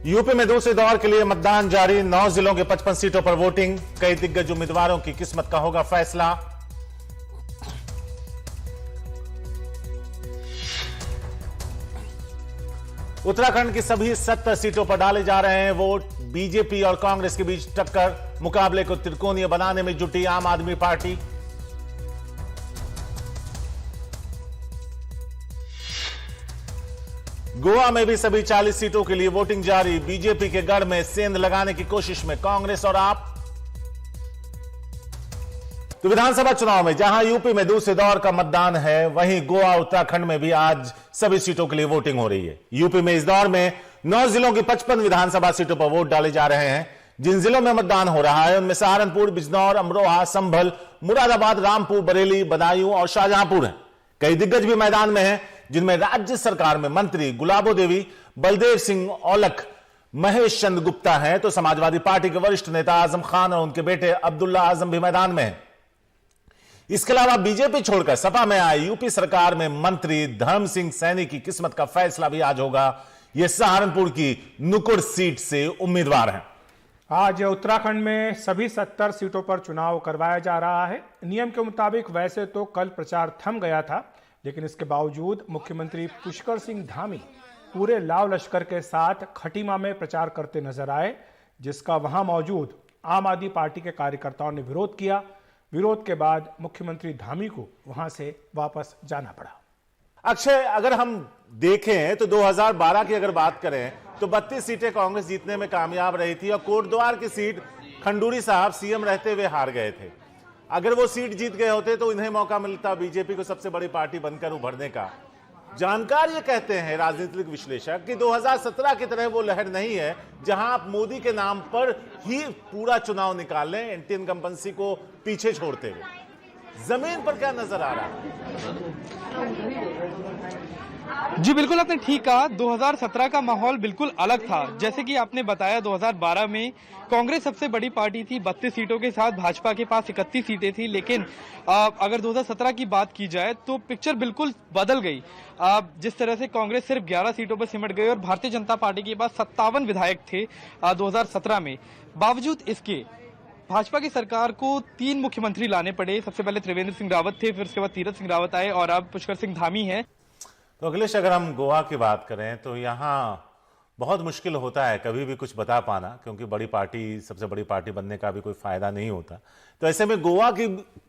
UP में दूसरे दौर के लिए मतदान जारी। 9 जिलों के 55 सीटों पर वोटिंग। कई दिग्गज उम्मीदवारों की किस्मत का होगा फैसला। उत्तराखंड की सभी 70 सीटों पर डाले जा रहे हैं वोट। बीजेपी और कांग्रेस के बीच टक्कर। मुकाबले को त्रिकोणीय बनाने में जुटी आम आदमी पार्टी। गोवा में भी सभी 40 सीटों के लिए वोटिंग जारी। बीजेपी के गढ़ में सेंध लगाने की कोशिश में कांग्रेस और आप। तो विधानसभा चुनाव में जहां यूपी में दूसरे दौर का मतदान है, वहीं गोवा उत्तराखंड में भी आज सभी सीटों के लिए वोटिंग हो रही है। यूपी में इस दौर में 9 जिलों की 55 विधानसभा सीटों पर वोट डाले जा रहे हैं। जिन जिलों में मतदान हो रहा है उनमें सहारनपुर, बिजनौर, अमरोहा, संभल, मुरादाबाद, रामपुर, बरेली, बदायूं और शाहजहांपुर हैं। कई दिग्गज भी मैदान में हैं, जिनमें राज्य सरकार में मंत्री गुलाबो देवी, बलदेव सिंह औलख, महेश चंद्र गुप्ता हैं, तो समाजवादी पार्टी के वरिष्ठ नेता आजम खान और उनके बेटे अब्दुल्ला आजम भी मैदान में हैं। इसके अलावा बीजेपी छोड़कर सपा में आए यूपी सरकार में मंत्री धर्म सिंह सैनी की किस्मत का फैसला भी आज होगा। यह सहारनपुर की नुकुड़ सीट से उम्मीदवार हैं। आज उत्तराखंड में सभी 70 सीटों पर चुनाव करवाया जा रहा है। नियम के मुताबिक वैसे तो कल प्रचार थम गया था, लेकिन इसके बावजूद मुख्यमंत्री पुष्कर सिंह धामी पूरे लाव लश्कर के साथ खटीमा में प्रचार करते नजर आए, जिसका वहां मौजूद आम आदमी पार्टी के कार्यकर्ताओं ने विरोध किया। विरोध के बाद मुख्यमंत्री धामी को वहां से वापस जाना पड़ा। अक्षय, अगर हम देखें तो 2012 की अगर बात करें तो 32 सीटें कांग्रेस जीतने में कामयाब रही थी और कोटद्वार की सीट खंडूरी साहब सीएम रहते हुए हार गए थे। अगर वो सीट जीत गए होते तो इन्हें मौका मिलता बीजेपी को सबसे बड़ी पार्टी बनकर उभरने का। जानकार ये कहते हैं राजनीतिक विश्लेषक कि 2017 की तरह वो लहर नहीं है जहां आप मोदी के नाम पर ही पूरा चुनाव निकाल लें, एंटी इनकम्बेंसी को पीछे छोड़ते हुए। जमीन पर क्या नजर आ रहा है? जी बिल्कुल, आपने ठीक कहा। 2017 का माहौल बिल्कुल अलग था। जैसे कि आपने बताया, 2012 में कांग्रेस सबसे बड़ी पार्टी थी 32 सीटों के साथ, भाजपा के पास 31 सीटें थी। लेकिन अगर 2017 की बात की जाए तो पिक्चर बिल्कुल बदल गई। जिस तरह से कांग्रेस सिर्फ 11 सीटों पर सिमट गई और भारतीय जनता पार्टी के पास 57 विधायक थे 2017 में। बावजूद इसके भाजपा की सरकार को 3 मुख्यमंत्री लाने पड़े। सबसे पहले त्रिवेंद्र सिंह रावत थे, फिर उसके बाद तीरथ सिंह रावत आए और अब पुष्कर सिंह धामी हैं। तो अखिलेश, अगर हम गोवा की बात करें तो यहां बहुत मुश्किल होता है कभी भी कुछ बता पाना, क्योंकि बड़ी पार्टी, सबसे बड़ी पार्टी बनने का भी कोई फायदा नहीं होता। तो ऐसे में गोवा की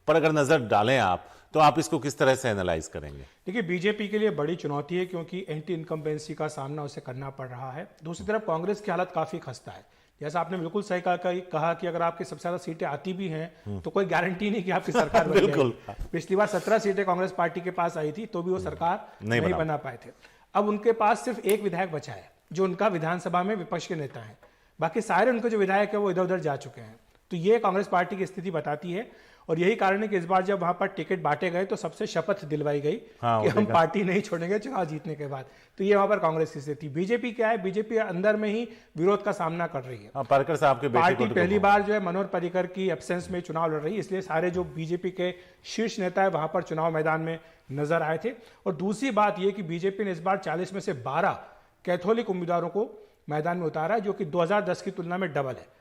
पर अगर नजर डालें आप, तो आप इसको किस तरह से एनालाइज करेंगे? देखिए, बीजेपी के लिए बड़ी चुनौती है क्योंकि एंटी इनकम्बेंसी का सामना उसे करना पड़ रहा है। दूसरी तरफ कांग्रेस की हालत काफी खस्ता है। जैसा आपने बिल्कुल सही कहा कि अगर आपकी सबसे ज्यादा सीटें आती भी हैं तो कोई गारंटी नहीं कि आपकी सरकार बन बिल्कुल। जाएगी। पिछली बार 17 सीटें कांग्रेस पार्टी के पास आई थी तो भी वो सरकार नहीं बना पाए थे। अब उनके पास सिर्फ एक विधायक बचा है जो उनका विधानसभा में विपक्ष के नेता है। बाकी सारे उनके जो विधायक है वो इधर उधर जा चुके हैं। तो ये कांग्रेस पार्टी की स्थिति बताती है और यही कारण है कि इस बार जब वहां पर टिकट बांटे गए तो सबसे शपथ दिलवाई गई कि हम पार्टी नहीं छोड़ेंगे चुनाव जीतने के बाद। तो ये वहां पर कांग्रेस की स्थिति। बीजेपी क्या है, बीजेपी अंदर में ही विरोध का सामना कर रही है। पर्रिकर साहब के पार्टी पहली बार जो है मनोहर पर्रिकर की एब्सेंस में चुनाव लड़ रही है, इसलिए सारे जो बीजेपी के शीर्ष नेता है वहां पर चुनाव मैदान में नजर आए थे। और दूसरी बात यह कि बीजेपी ने इस बार 40 में से 12 कैथोलिक उम्मीदवारों को मैदान में उतारा है, जो कि 2010 की तुलना में डबल है।